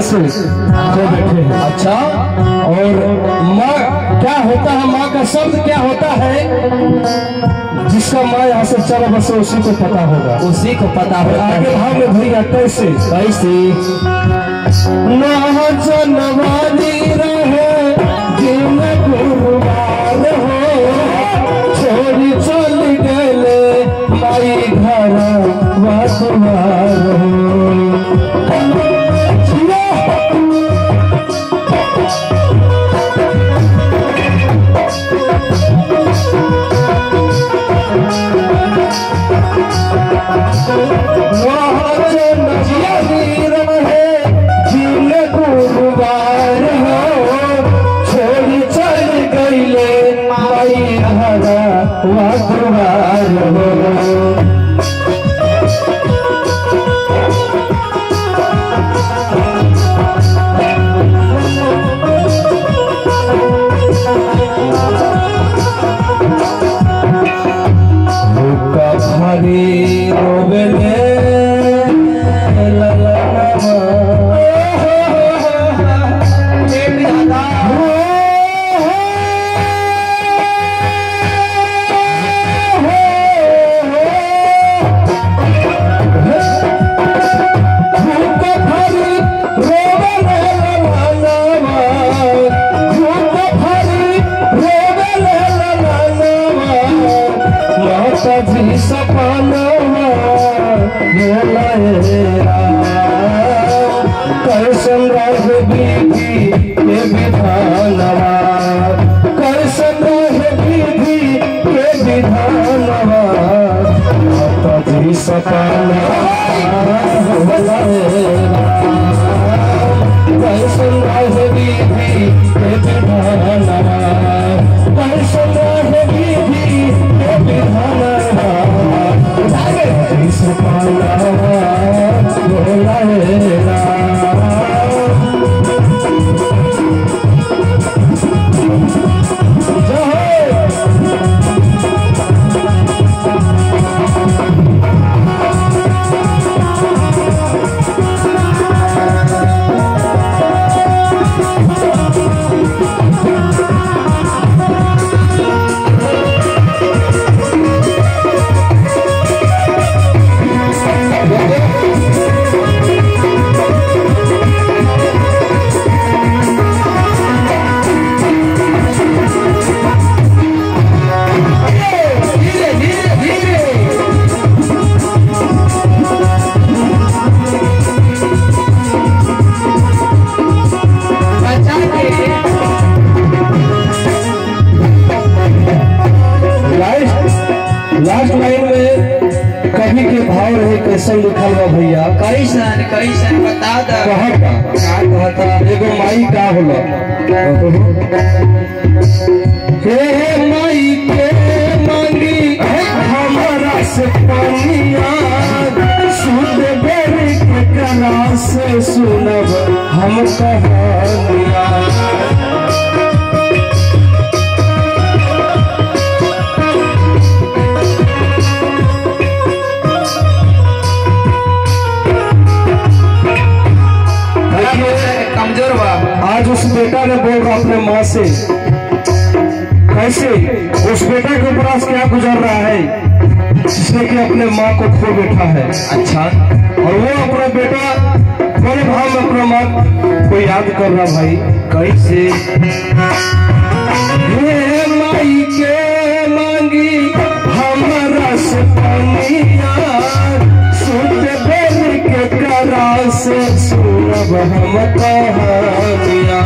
से को बैठे हैं। अच्छा, और माँ क्या होता है, माँ का शब्द क्या होता है, जिसका माँ यहाँ से चल बसे उसी को पता होगा, उसी को पता होगा। आगे भाव में भैया कैसे ना जनवारी रहे दिन गुरुवार हो, छोड़ी चल गए माई घर वासवार हो। लास्ट लाइन में कवि के भाव रहे कैसे लिखल बा भैया, कैसन बता दा। कहता एगो माई का होला, हे माई के मांगी हमारा से पानिया, सुन बेरी के कला से सुनब हम कहानिया। कमजोर बा। आज उस बेटा ने बोल रहा अपने माँ से, कैसे उस बेटा के ऊपर आज क्या गुजर रहा है जिसने कि अपने माँ को खो बैठा है। अच्छा, और वो अपना बेटा बड़े भाव में अपना माँ को याद कर रहा भाई कैसे। हे माई के मांगी हमारा से पानिया, सुन बेर के करा से सुनब हम कहानिया।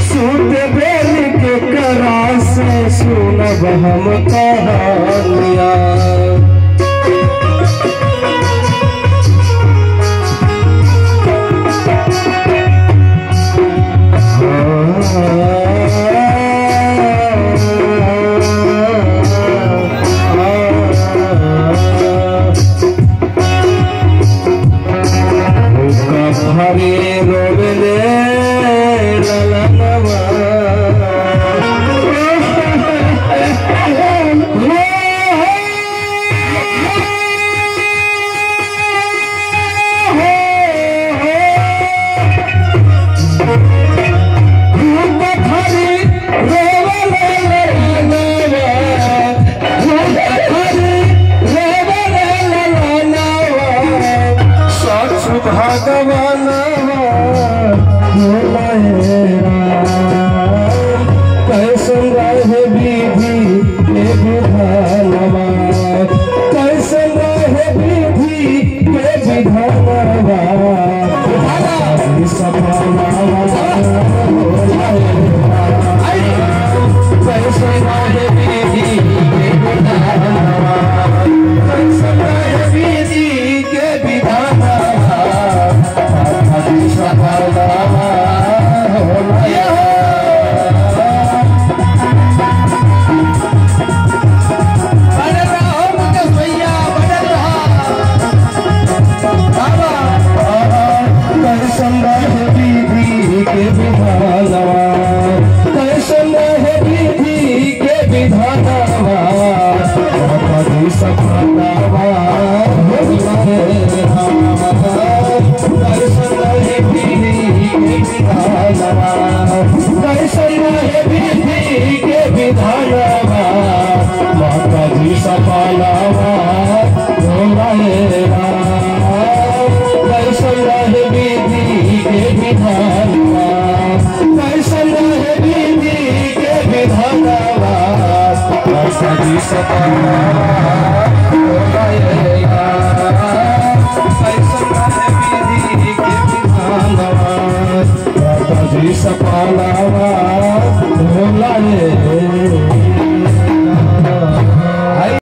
सुन बेर के करा से सुनब हम कहानिया। भगवानवा भोलेरा कैसन रहे विधि के विधानवा कैसन रहे विधि के विधानवा सपनावा कैसन रहे विधि के विधानवा कैसन रहे विधि के विधानवा माता जी सपालावा भोलेरा कैसन रहे विधि के विधानवा कैसन रहे विधि के विधानवा माता जी सपालावा